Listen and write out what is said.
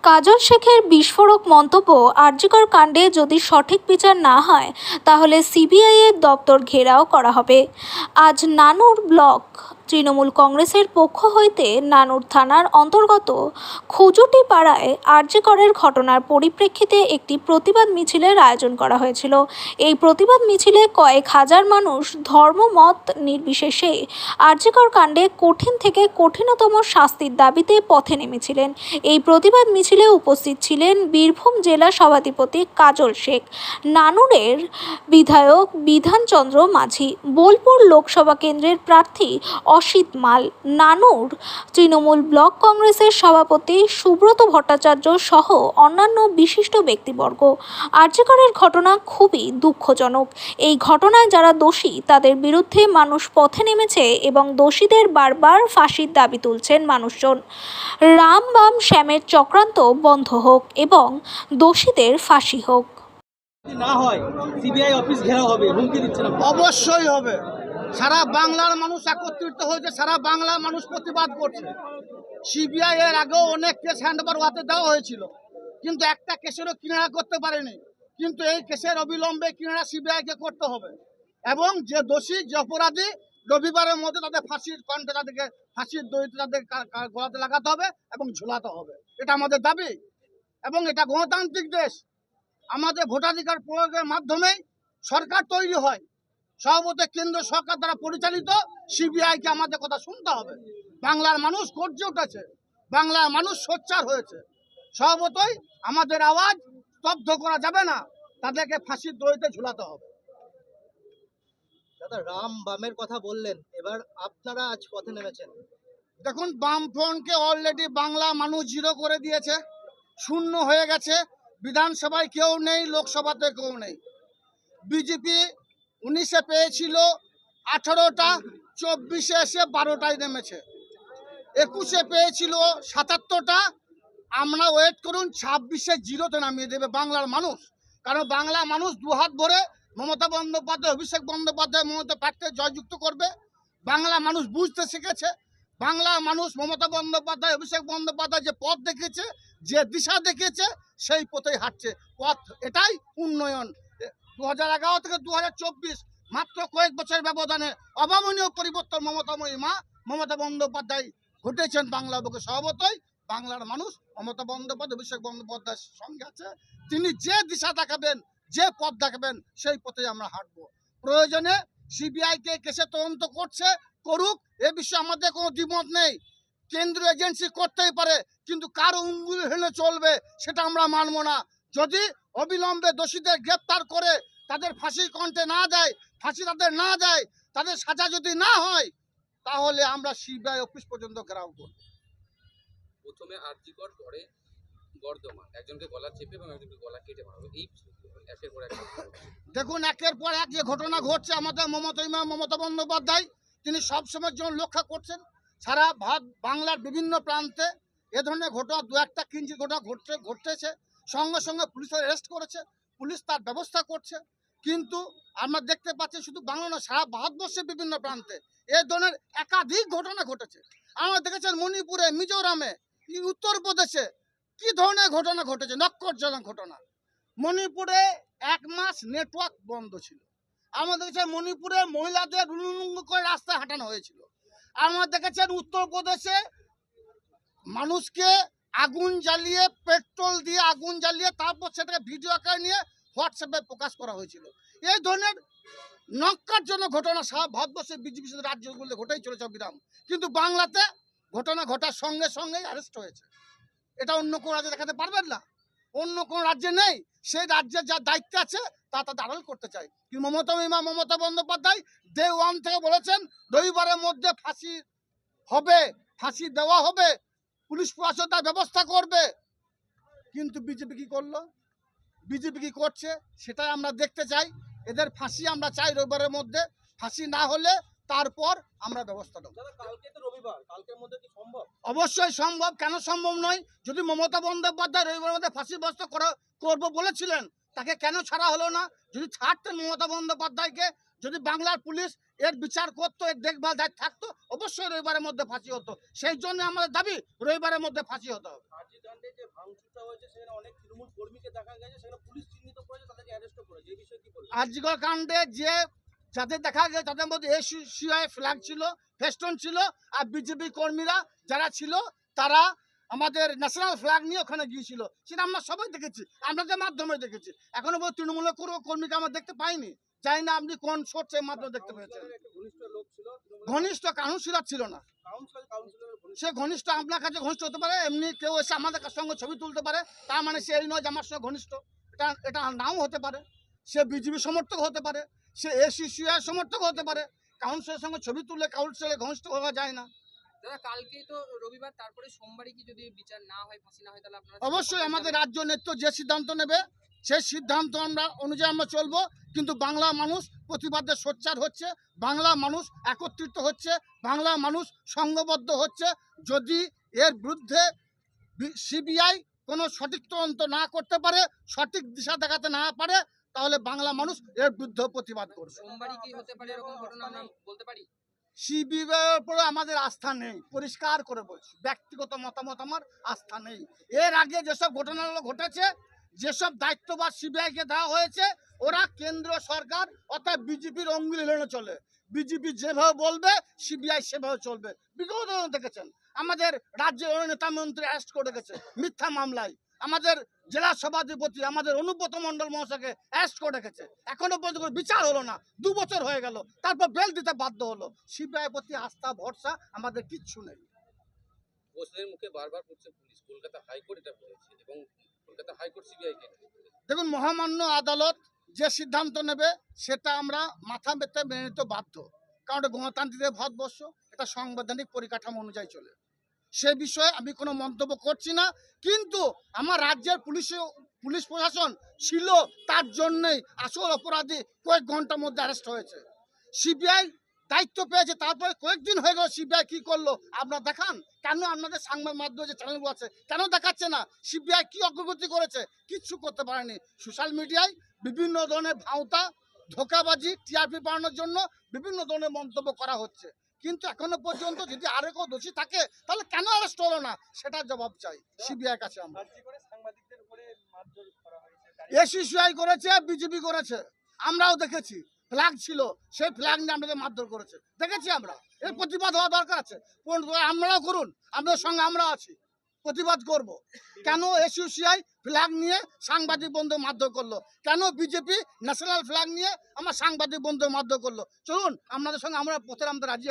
কাজল শেখের বিস্ফোরক মন্তব্য, আরজিকর কাণ্ডে যদি সঠিক বিচার না হয় তাহলে সিবিআইয়ের দপ্তর ঘেরাও করা হবে। আজ নানুর ব্লক তৃণমূল কংগ্রেসের পক্ষ হইতে নানুর থানার অন্তর্গত খুজুটি পাড়ায় আরজিকরের ঘটনার পরিপ্রেক্ষিতে একটি প্রতিবাদ মিছিলের আয়োজন করা হয়েছিল। এই প্রতিবাদ মিছিলে কয়েক হাজার মানুষ ধর্মমত নির্বিশেষে আরজিকর কাণ্ডে কঠিন থেকে কঠিনতম শাস্তির দাবিতে পথে নেমেছিলেন। এই প্রতিবাদ মিছিলে উপস্থিত ছিলেন বীরভূম জেলা সভাধিপতি কাজল শেখ, নানুরের বিধায়ক বিধানচন্দ্র মাঝি, বোলপুর লোকসভা কেন্দ্রের প্রার্থী অসিত মাল, নানুর তৃণমূল ব্লক কংগ্রেসের সভাপতি সুব্রত ভট্টাচার্য সহ অন্যান্য বিশিষ্ট ব্যক্তিবর্গ। আরজিকরের ঘটনা খুবই দুঃখজনক। এই ঘটনায় যারা দোষী তাদের বিরুদ্ধে মানুষ পথে নেমেছে এবং দোষীদের বারবার ফাঁসির দাবি তুলছেন মানুষজন। রাম বাম শ্যামের চক্রান্ত বন্ধ হোক এবং দোষীদের ফাঁসি হোক। না হয় সিবিআই অফিস ঘেরাও হবে, হুমকি দিচ্ছেন? অবশ্যই হবে। সারা বাংলার মানুষ একত্রিত হয়েছে, সারা বাংলার মানুষ প্রতিবাদ করছে। সিবিআই এর আগেও অনেক কেস হ্যান্ডওভার হাতে দেওয়া হয়েছিল, কিন্তু একটা কেসেরও কিনারা করতে পারেনি। কিন্তু এই কেসের অবিলম্বে কিনারা সিবিআইকে করতে হবে এবং যে দোষী, যে অপরাধী, রবিবারের মধ্যে তাদের ফাঁসির কণ্ঠে, তাদেরকে ফাঁসির দড়িতে তাদের গলাতে লাগাতে হবে এবং ঝুলাতে হবে। এটা আমাদের দাবি এবং এটা গণতান্ত্রিক দেশ। আমাদের ভোটাধিকার প্রয়োগের মাধ্যমেই সরকার তৈরি হয়। সর্বত কেন্দ্র সরকার দ্বারা পরিচালিত। সিবিআইকে আমাদের কথা শুনতে হবে। বাংলার মানুষ গর্জে উঠেছে, বাংলার মানুষ সোচ্চার হয়েছে। সর্বতই আমাদের আওয়াজ স্তব্ধ করা যাবে না, তাদেরকে ফাঁসির দড়িতে ঝুলাতে হবে। দাদা, রাম বামের কথা বললেন, এবার আপনারা আজ পথে নেমেছেন। দেখুন, বামফ্রন্টকে অলরেডি বাংলা মানুষ জিরো করে দিয়েছে, শূন্য হয়ে গেছে। বিধানসভায় কেউ নেই, লোকসভাতে কেউ নেই। বিজেপি 19-এ পেয়েছিল 18টা, 24-এ এসে 12টায় নেমেছে। 21-এ পেয়েছিল 77টা, আমরা ওয়েট করুন 26-এ জিরোতে নামিয়ে দেবে বাংলার মানুষ। কারণ বাংলা মানুষ দুহাত ভরে মমতা বন্দ্যোপাধ্যায়, অভিষেক বন্দ্যোপাধ্যায়, মমতা প্রার্থীকে জয়যুক্ত করবে। বাংলা মানুষ বুঝতে শিখেছে। বাংলা মানুষ মমতা বন্দ্যোপাধ্যায়, অভিষেক বন্দ্যোপাধ্যায় যে পথ দেখেছে, যে দিশা দেখেছে, সেই পথেই হাঁটছে। পথ এটাই উন্নয়ন। 2011 থেকে 2024 মাত্র কয়েক বছর ব্যবধানে অভাবনীয় পরিবর্তন মমতা বন্দ্যোপাধ্যায় ঘটেছেন বাংলা বুকে। স্বভাবতই বাংলার মানুষ মমতা বন্দ্যোপাধ্যায়, অভিষেক বন্দ্যোপাধ্যায়ের সঙ্গে আছে। তিনি যে দিশা দেখাবেন, যে পথ দেখাবেন, সেই পথেই আমরা হাঁটবো। প্রয়োজনে সিবিআইকে কেসে তদন্ত করুক, এ বিষয়ে আমাদের কোনো দ্বিমত নেই। কেন্দ্রীয় এজেন্সি করতেই পারে, কিন্তু কার অঙ্গুলি হেলে চলবে সেটা আমরা মানব না। যদি অবিলম্বে দোষীদের গ্রেপ্তার করে তাদের ফাঁসির কণ্ঠে না দেয়, ফাঁসি তাদের না দেয়, তাদের সাজা যদি না হয়, তাহলে আমরা সিবিআই অফিস পর্যন্ত ঘেরাও করব। প্রথমে আরজিকর, পরে বর্ধমান, একজনকে গলা চেপে এবং একজনকে গলা কেটে মারা হবে। এই একের পর এক। দেখুন, একের পর এক যে ঘটনা ঘটছে, আমাদের মমতা বন্দ্যোপাধ্যায় তিনি সবসময়ের জন্য লক্ষ্য করছেন। সারা বাংলার বিভিন্ন প্রান্তে এ ধরনের ঘটনা, দু একটা কিঞ্চিত ঘটনা ঘটতেছে। সঙ্গে সঙ্গে পুলিশের অ্যারেস্ট করেছে, পুলিশ তার ব্যবস্থা করছে। কিন্তু আমরা দেখতে পাচ্ছি শুধু বাংলা নয়, সারা ভারতবর্ষের বিভিন্ন প্রান্তে এ ধরনের একাধিক ঘটনা ঘটেছে। আমরা দেখেছেন মণিপুরে, মিজোরামে, উত্তরপ্রদেশে কি ধরনের ঘটনা ঘটেছে, নক্করজনক ঘটনা। মণিপুরে 1 মাস নেটওয়ার্ক বন্ধ ছিল। আমরা দেখেছি মণিপুরে মহিলাদের উলুলুঙ্গ করে রাস্তায় হাঁটানো হয়েছিল। আমরা দেখেছেন উত্তরপ্রদেশে মানুষকে আগুন জ্বালিয়ে, পেট্রোল দিয়ে আগুন জ্বালিয়ে তারপর সেটাকে ভিডিও আকারে নিয়ে হোয়াটসঅ্যাপে প্রকাশ করা হয়েছিল। এই ধরনের নক্কারজনক ঘটনা সারা ভারতবর্ষের বিজেপি রাজ্যগুলো ঘটেই চলেছে অবিরাম। কিন্তু বাংলাতে ঘটনা ঘটার সঙ্গে সঙ্গেই অ্যারেস্ট হয়েছে। এটা অন্য কোনো রাজ্যে দেখাতে পারবেন না, অন্য কোনো রাজ্যে নেই। সেই রাজ্যের যা দায়িত্ব আছে তা তাদের আড়াল করতে চাই। কিন্তু মমতা বন্দ্যোপাধ্যায় ডে 1 থেকে বলেছেন রবিবারের মধ্যে ফাঁসি হবে, ফাঁসি দেওয়া হবে, পুলিশ প্রশাসন তার ব্যবস্থা করবে। কিন্তু বিজেপি কি করলো, বিজেপি কি করছে সেটাই আমরা দেখতে চাই। এদের ফাঁসি আমরা চাই রবিবারের মধ্যে। ফাঁসি না হলে তারপর আমরা ব্যবস্থা নেব। কালকে তো রবিবার, কালকের মধ্যে কি সম্ভব? অবশ্যই সম্ভব, কেন সম্ভব নয়? যদি মমতা বন্দ্যোপাধ্যায় রবিবারের মধ্যে ফাঁসির ব্যবস্থা করবো বলেছিলেন, তাকে কেন ছাড়া হলো না? যদি ছাড়তেন মমতা বন্দ্যোপাধ্যায়কে, যদি বাংলার পুলিশ এর বিচার করতো, এর দেখভাল দায়িত্ব থাকতো, অবশ্যই রবিবারের মধ্যে ফাঁসি হতো। সেই জন্য আমাদের দাবি রবিবারের মধ্যে ফাঁসি হতে হবে। কাণ্ডে যে ভাঙচুরটা হয়েছে সেখানে অনেক তৃণমূল কর্মীকে দেখা গেছে, সেখানে পুলিশ চিহ্নিত করেছে, তাদেরকে অ্যারেস্টও করেছে, এই বিষয়ে কি বলবেন? আরজিকর কাণ্ডে যে যাদের দেখা গেছে তাদের মধ্যে এসিআই ফ্ল্যাগ ছিল, ফেস্টন ছিল, আর বিজেপি কর্মীরা যারা ছিল তারা আমাদের ন্যাশনাল ফ্ল্যাগ নিয়ে ওখানে গিয়েছিল। সেটা আমরা সবাই দেখেছি, আপনাদের মাধ্যমে দেখেছি। এখনো পর্যন্ত তৃণমূলের কোনো কর্মীকে আমরা দেখতে পাইনি। জানি না আপনি কোন সোর্সের মাধ্যমে দেখতে পেয়েছেন। কাউন্সিলরের একটা ঘনিষ্ঠ লোক ছিল, ঘনিষ্ঠ কাউন্সিলর ছিল না, কাউন্সিলরের ঘনিষ্ঠ। সে ঘনিষ্ঠ আপনার কাছে ঘনিষ্ঠ হতে পারে, এমনি কেউ এসে আমাদের সঙ্গে ছবি তুলতে পারে, তার মানে সে এই নয় যে আমার সঙ্গে ঘনিষ্ঠ। এটা নাও হতে পারে, সে বিজেপি সমর্থক হতে পারে, সে এসিসিআই সমর্থক হতে পারে। কাউন্সিলরের সঙ্গে ছবি তুললে কাউন্সিলরের ঘনিষ্ঠ হওয়া যায় না। দাদা কালকেই তো রবিবার, তারপরে সোমবারই কি যদি বিচার না হয়, ফাঁসি না হয়, তাহলে আপনারা অবশ্যই আমাদের রাজ্য নেতৃত্ব যে সিদ্ধান্ত নেবে সেই সিদ্ধান্ত অনুযায়ী আমরা চলবো। কিন্তু বাংলা মানুষ প্রতিবাদে সোচ্চার হচ্ছে, বাংলা মানুষ একত্রিত হচ্ছে, বাংলা মানুষ সংঘবদ্ধ হচ্ছে। যদি এর বিরুদ্ধে সিবিআই কোনো সঠিক তদন্ত না করতে পারে, সঠিক দিশা দেখাতে না পারে, তাহলে বাংলা মানুষ এর বিরুদ্ধে প্রতিবাদ করবে। সোমবারই কি হতে পারে এরকম ঘটনা আমরা বলতে পারি? সিবিআইয়ের উপরে আমাদের আস্থা নেই, পরিষ্কার করে বলছি। ব্যক্তিগত মতামত আমার আস্থা নেই। এর আগে যেসব ঘটনাগুলো ঘটেছে, যেসব দায়িত্ববাদ সিবিআইকে দেওয়া হয়েছে, ওরা কেন্দ্র সরকার অর্থাৎ বিজেপির অঙ্গুলি হেলে চলে। বিজেপি যেভাবে বলবে সিবিআই সেভাবে চলবে। বিগত দেখেছেন আমাদের রাজ্যের অনেক নেতা মন্ত্রী অ্যারেস্ট করে গেছে মিথ্যা মামলায়। আমাদের জেলা সভাধিপতি আমাদের অনুব্রত মণ্ডল মহাশয়কে অ্যারেস্ট করে রেখেছে, এখনো পর্যন্ত কোনো বিচার হলো না। 2 বছর হয়ে গেল, তারপর বেল দিতে বাধ্য হলো। সিবিআই প্রতি আস্থা ভরসা আমাদের কিচ্ছু নেই। প্রশ্নের মুখে বারবার করছে পুলিশ, কলকাতা হাইকোর্ট এটা বলেছে এবং কলকাতা হাইকোর্ট সিবিআইকে। দেখুন, মহামান্য আদালত যে সিদ্ধান্ত নেবে সেটা আমরা মাথা পেতে মেনে নিতে বাধ্য, কারণ এটা গণতান্ত্রিক ভারতবর্ষ, এটা সাংবিধানিক পরিকাঠামো অনুযায়ী চলে। সে বিষয়ে আমি কোনো মন্তব্য করছি না। কিন্তু আমার রাজ্যের পুলিশ প্রশাসন ছিল, তার জন্যই আসল অপরাধী কয়েক ঘন্টার মধ্যে অ্যারেস্ট হয়েছে। সিবিআই দায়িত্ব পেয়েছে, তারপরে কয়েকদিন হয়ে গেল সিবিআই কি করলো আপনারা দেখান। কেন আপনাদের সংবাদ মাধ্যমে যে চ্যানেলগুলো আছে কেন দেখাচ্ছে না সিবিআই কি অগ্রগতি করেছে? কিচ্ছু করতে পারেনি। সোশ্যাল মিডিয়ায় বিভিন্ন ধরনের ভাওতা, ধোঁকাবাজি, টিআরপি বাড়ানোর জন্য বিভিন্ন ধরনের মন্তব্য করা হচ্ছে। কিন্তু এখনো পর্যন্ত যদি আরো কেউ দোষী থাকে তাহলে কেন অ্যারেস্ট হলো না সেটার জবাব চাই সিবিআই কাছে আমরা। সাংবাদিকদের উপরে মারধর করা হয়েছে, এসিসিআই করেছে, বিজেপি করেছে, আমরাও দেখেছি। ফ্ল্যাগ ছিল, সেই ফ্ল্যাগ নিয়ে আমাদের মারধর করেছে, দেখেছি আমরা। এর প্রতিবাদ হওয়া দরকার আছে। আমরাও করুন, আমাদের সঙ্গে আমরা আছি, প্রতিবাদ করব। কেন এসিসিআই ফ্ল্যাগ নিয়ে সাংবাদিক বন্ধু মারধর করলো? কেন বিজেপি ন্যাশনাল ফ্ল্যাগ নিয়ে আমার সাংবাদিক বন্ধু মারধর করলো? চলুন আপনাদের সঙ্গে আমরা পথে নামতে রাজি।